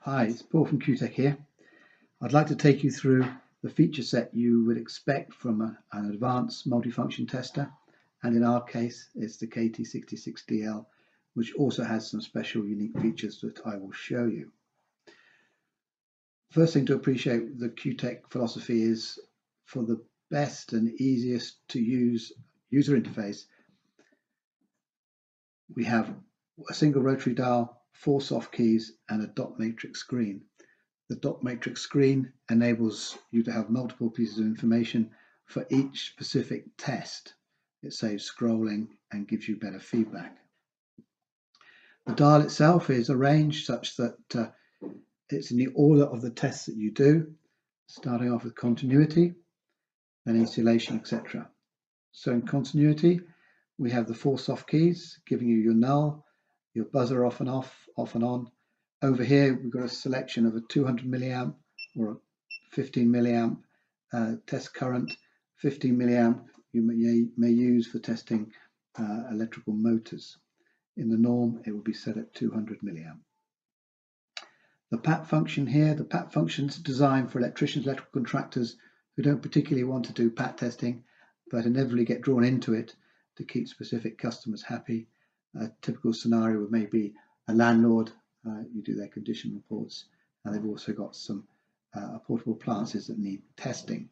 Hi, it's Paul from Kewtech here. I'd like to take you through the feature set you would expect from an advanced multifunction tester, and in our case it's the KT66DL, which also has some special unique features that I will show you. First thing to appreciate, the Kewtech philosophy is for the best and easiest to use user interface. We have a single rotary dial, 4 soft keys and a dot matrix screen. The dot matrix screen enables you to have multiple pieces of information for each specific test. It saves scrolling and gives you better feedback. The dial itself is arranged such that it's in the order of the tests that you do, starting off with continuity, then insulation, etc. So in continuity, we have the 4 soft keys giving you your null, your buzzer off and off, off and on. Over here, we've got a selection of a 200 milliamp or a 15 milliamp test current. 15 milliamp you may use for testing electrical motors. In the norm, it will be set at 200 milliamp. The PAT function here, the PAT function is designed for electricians, electrical contractors who don't particularly want to do PAT testing, but inevitably get drawn into it to keep specific customers happy. A typical scenario would maybe a landlord, you do their condition reports, and they've also got some portable appliances that need testing.